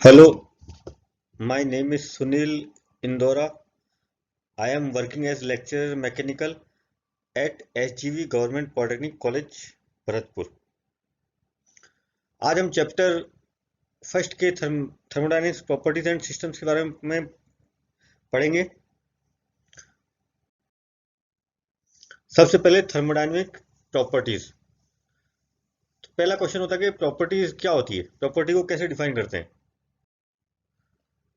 Hello, my name is Sunil Indora. I am working as lecturer mechanical at SGV Government Polytechnic College, Bharatpur. आज हम chapter first के thermodynamics properties and systems के बारे में पढ़ेंगे। सबसे पहले थर्मोडायनेमिक प्रॉपर्टीज। तो पहला क्वेश्चन होता है कि प्रॉपर्टीज क्या होती है, प्रॉपर्टी को कैसे डिफाइन करते हैं।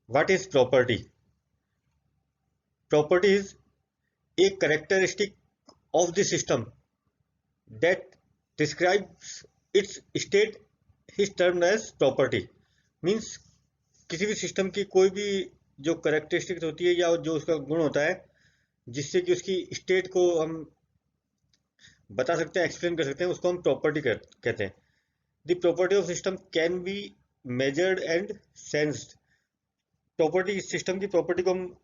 What is property? Property is a characteristic of the system that describes its state is termed as property। Means किसी भी सिस्टम की कोई भी जो करेक्टरिस्टिक्स होती है या जो उसका गुण होता है जिससे कि उसकी स्टेट को हम बता सकते हैं, एक्सप्लेन कर सकते हैं, उसको हम प्रॉपर्टी कहते हैं। The property of system can be measured and sensed. Property, system की प्रॉपर्टी को हम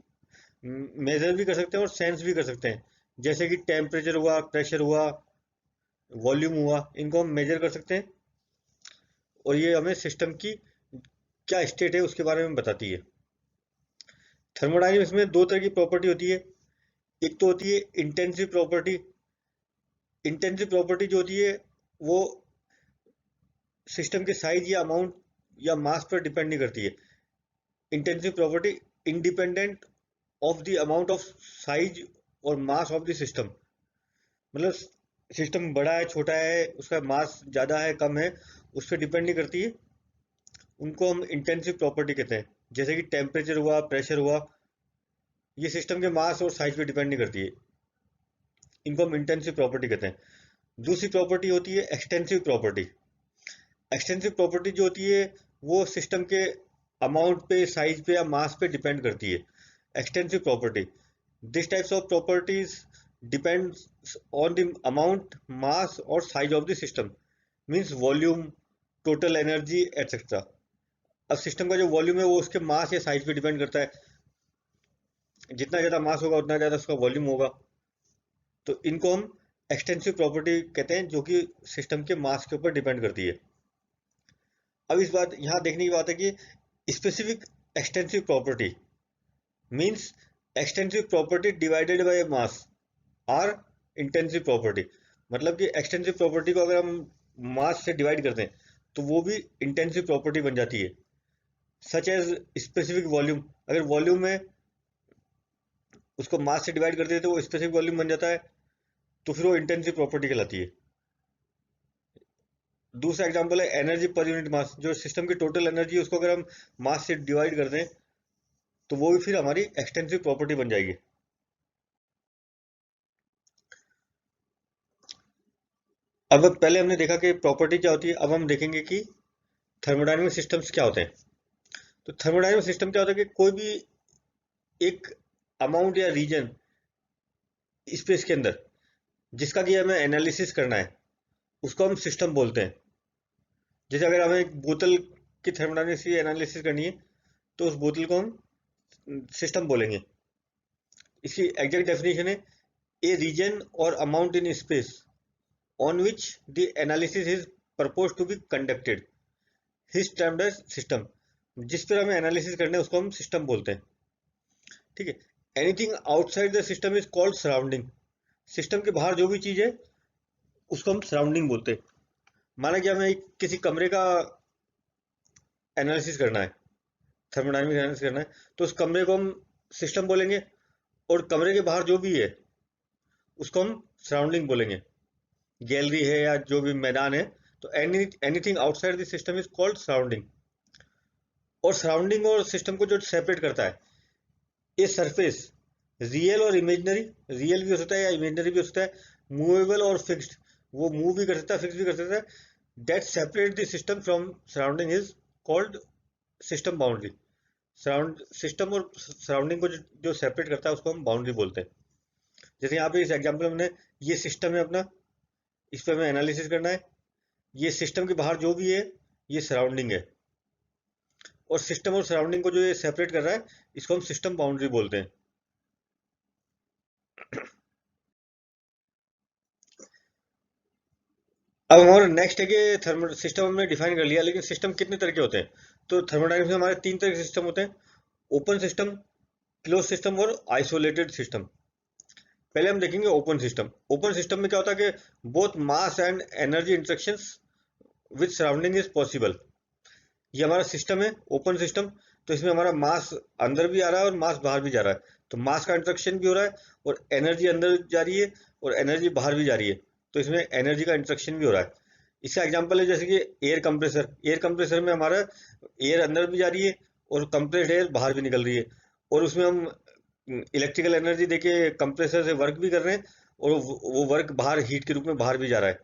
मेजर भी कर सकते हैं और सेंस भी कर सकते हैं। जैसे कि टेम्परेचर हुआ, प्रेशर हुआ, वॉल्यूम हुआ, इनको हम मेजर कर सकते हैं और ये हमें सिस्टम की क्या स्टेट है उसके बारे में बताती है। थर्मोडायनेमिक्स में दो तरह की प्रॉपर्टी होती है। एक तो होती है इंटेंसिव प्रॉपर्टी। इंटेंसिव प्रॉपर्टी जो होती है वो सिस्टम के साइज या अमाउंट या मास पर डिपेंड नहीं करती है। Intensive property independent of the amount of size और मास ऑफ द सिस्टम। मतलब सिस्टम बड़ा है, छोटा है, उसका मास ज़्यादा है, कम है, उस पर डिपेंड नहीं करती है। उनको हम इंटेंसिव प्रॉपर्टी कहते हैं। जैसे कि टेम्परेचर हुआ, प्रेशर हुआ, ये सिस्टम के मास और साइज पे डिपेंड नहीं करती है। इनको हम इंटेंसिव प्रॉपर्टी कहते हैं। दूसरी प्रॉपर्टी होती है एक्सटेंसिव प्रॉपर्टी। एक्सटेंसिव प्रॉपर्टी जो होती है वो सिस्टम के अमाउंट पे, साइज पे या मास पे डिपेंड करती है। Extensive property, this types of properties depends on the amount, mass और size of the system. Means volume, total energy etcetera. अब सिस्टम का जो वॉल्यूम है वो उसके मास या साइज पे डिपेंड करता है। जितना ज़्यादा मास होगा उतना ज़्यादा उसका वॉल्यूम होगा। तो इनको हम एक्सटेंसिव प्रॉपर्टी कहते हैं, जो कि सिस्टम के मास के ऊपर डिपेंड करती है। अब इस बात यहाँ देखने की बात है कि specific extensive property means extensive property divided by mass are intensive property. मतलब कि एक्सटेंसिव प्रॉपर्टी को अगर हम मास से डिवाइड करते हैं तो वो भी इंटेंसिव प्रॉपर्टी बन जाती है। सच एज स्पेसिफिक वॉल्यूम, अगर वॉल्यूम में उसको मास से डिवाइड कर देते तो वो स्पेसिफिक वॉल्यूम बन जाता है, तो फिर वो इंटेंसिव प्रॉपर्टी कहलाती है। दूसरा एग्जांपल है एनर्जी पर यूनिट मास। जो सिस्टम की टोटल एनर्जी है उसको अगर हम मास से डिवाइड कर दें तो वो भी फिर हमारी एक्सटेंसिव प्रॉपर्टी बन जाएगी। अब पहले हमने देखा कि प्रॉपर्टी क्या होती है, अब हम देखेंगे कि थर्मोडायनेमिक सिस्टम्स क्या होते हैं। तो थर्मोडायनेमिक सिस्टम क्या होता है कि कोई भी एक अमाउंट या रीजन स्पेस के अंदर जिसका कि हमें एनालिसिस करना है उसको हम सिस्टम बोलते हैं। जैसे अगर हमें एक बोतल की थर्मोडायनेमिक्स की एनालिसिस करनी है तो उस बोतल को हम सिस्टम बोलेंगे। इसकी एग्जैक्ट डेफिनेशन है a region or amount in space on which the analysis is propose to be conducted his termed as system. जिस पर हमें एनालिसिस करना है उसको हम सिस्टम बोलते हैं। ठीक है। Anything outside the system is called surrounding. System के बाहर जो भी चीज है उसको हम सराउंडिंग बोलते हैं। माना कि हमें किसी कमरे का एनालिसिस करना है, थर्मोडायनेमिक एनालिसिस करना है, तो उस कमरे को हम सिस्टम बोलेंगे और कमरे के बाहर जो भी है उसको हम सराउंडिंग बोलेंगे। गैलरी है या जो भी मैदान है, तो anything outside the system is called surrounding. और सराउंडिंग और सिस्टम को जो सेपरेट करता है ये सरफेस, रियल और इमेजनरी, रियल भी हो सकता है या इमेजनरी भी हो सकता है, मूवेबल और फिक्स्ड, वो मूव भी कर सकता है, फिक्स भी कर सकता है, that separate the system from surrounding is called system boundary. System और सराउंडिंग को जो सेपरेट करता है उसको हम बाउंड्री बोलते हैं। जैसे यहाँ पे इस एग्जांपल में हमने, ये सिस्टम है अपना, इस पर हमें एनालिसिस करना है, ये सिस्टम के बाहर जो भी है ये सराउंडिंग है, और सिस्टम और सराउंडिंग को जो ये सेपरेट कर रहा है इसको हम सिस्टम बाउंड्री बोलते हैं। अब हमारा नेक्स्ट है कि थर्मल सिस्टम हमने डिफाइन कर लिया, लेकिन सिस्टम कितने तरह के होते हैं? तो थर्मोडायनेमिक्स में हमारे तीन तरह के सिस्टम होते हैं: ओपन सिस्टम, क्लोज सिस्टम और आइसोलेटेड सिस्टम। पहले हम देखेंगे ओपन सिस्टम। ओपन सिस्टम में क्या होता है कि both mass and energy interactions with surrounding is possible. ये हमारा सिस्टम है ओपन सिस्टम, तो इसमें हमारा मास अंदर भी आ रहा है और मास बाहर भी जा रहा है, तो मास का इंटरेक्शन भी हो रहा है और एनर्जी अंदर जा रही है और एनर्जी बाहर भी जा रही है, तो इसमें एनर्जी का इंटरेक्शन भी हो रहा है। इसका एग्जांपल है जैसे कि एयर कंप्रेसर। एयर कंप्रेसर में हमारा एयर अंदर भी जा रही है और कंप्रेस्ड एयर बाहर भी निकल रही है, और उसमें हम इलेक्ट्रिकल एनर्जी देके कंप्रेसर से वर्क भी कर रहे हैं और वो वर्क बाहर हीट के रूप में बाहर भी जा रहा है,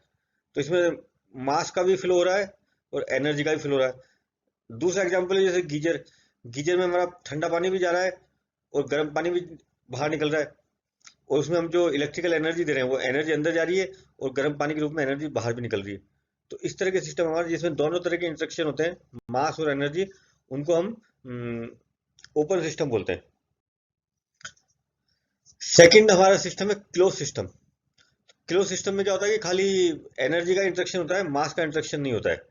तो इसमें मास का भी फ्लो हो रहा है और एनर्जी का भी फ्लो हो रहा है। दूसरा एग्जांपल है जैसे गीजर। गीजर में हमारा ठंडा पानी भी जा रहा है और गर्म पानी भी बाहर निकल रहा है, और उसमें हम जो इलेक्ट्रिकल एनर्जी दे रहे हैं वो एनर्जी अंदर जा रही है और गर्म पानी के रूप में एनर्जी बाहर भी निकल रही है। तो इस तरह के सिस्टम हमारे जिसमें दोनों तरह के इंटरेक्शन होते हैं, मास और एनर्जी, उनको हम ओपन सिस्टम बोलते हैं। सेकंड हमारा सिस्टम है क्लोज सिस्टम। क्लोज सिस्टम में क्या होता है कि खाली एनर्जी का इंटरेक्शन होता है, मास का इंटरेक्शन नहीं होता है।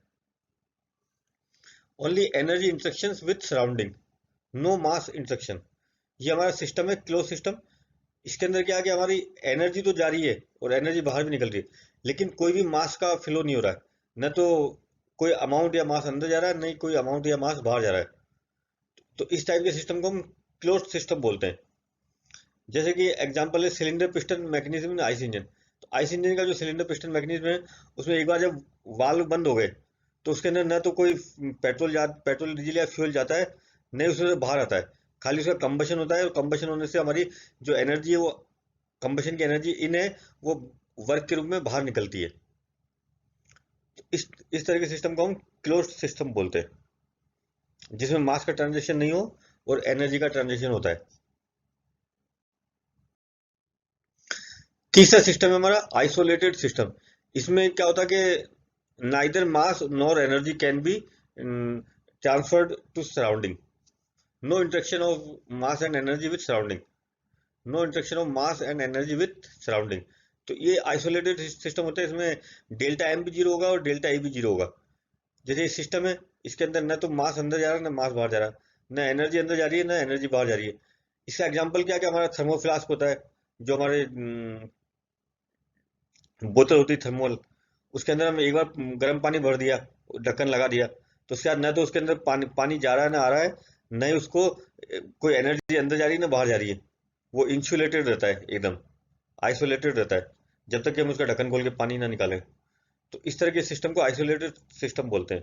Only energy interaction with surrounding, no mass interaction. ये हमारा सिस्टम है क्लोज सिस्टम। इसके अंदर क्या है कि हमारी एनर्जी तो जा रही है और एनर्जी बाहर भी निकल रही है, लेकिन कोई भी मास का फ्लो नहीं हो रहा है। न तो कोई अमाउंट या मास अंदर जा रहा है, नहीं कोई अमाउंट या मास बाहर जा रहा है। तो इस टाइप के सिस्टम को हम क्लोज सिस्टम बोलते हैं। जैसे कि एग्जांपल है cylinder piston mechanism in ice engine. तो आइस इंजन का जो सिलेंडर पिस्टन मैकेनिज्म है, उसमें एक बार जब वाल्व बंद हो गए तो उसके अंदर न तो कोई पेट्रोल डीजल या फ्यूल जाता है, न ही उसमें से बाहर आता है। खाली उसका कंबशन होता है, और कंबशन होने से हमारी जो एनर्जी है, वो कंबशन की एनर्जी इन है, वो वर्क के रूप में बाहर निकलती है। तो इस तरह के सिस्टम को हम क्लोज सिस्टम बोलते हैं, जिसमें मास का ट्रांजेक्शन नहीं हो और एनर्जी का ट्रांजेक्शन होता है। तीसरा सिस्टम है हमारा आइसोलेटेड सिस्टम। इसमें क्या होता है कि neither mass nor energy can be transferred to surrounding, no interaction of mass and energy with surrounding, no interaction of mass and energy with surrounding. तो ये आइसोलेटेड सिस्टम होता है। इसमें डेल्टा एम भी जीरो होगा और डेल्टा ए भी zero होगा। जैसे ये सिस्टम है, इसके अंदर न तो मास अंदर जा रहा है, न मास बाहर जा रहा है, न एनर्जी अंदर जा रही है, न एनर्जी बाहर जा रही है। इसका एग्जांपल क्या है कि हमारा थर्मोफ्लास्क होता है, जो हमारे बोतल होती है थर्मोल। उसके अंदर हम एक बार गर्म पानी भर दिया, ढक्कन लगा दिया, तो उसके बाद न तो उसके अंदर पानी जा रहा है, ना आ रहा है, न ही उसको कोई एनर्जी अंदर जा रही है, ना बाहर जा रही है। वो इंसुलेटेड रहता है, एकदम आइसोलेटेड रहता है, जब तक कि हम उसका ढक्कन खोल के पानी ना निकालें। तो इस तरह के सिस्टम को आइसोलेटेड सिस्टम बोलते हैं।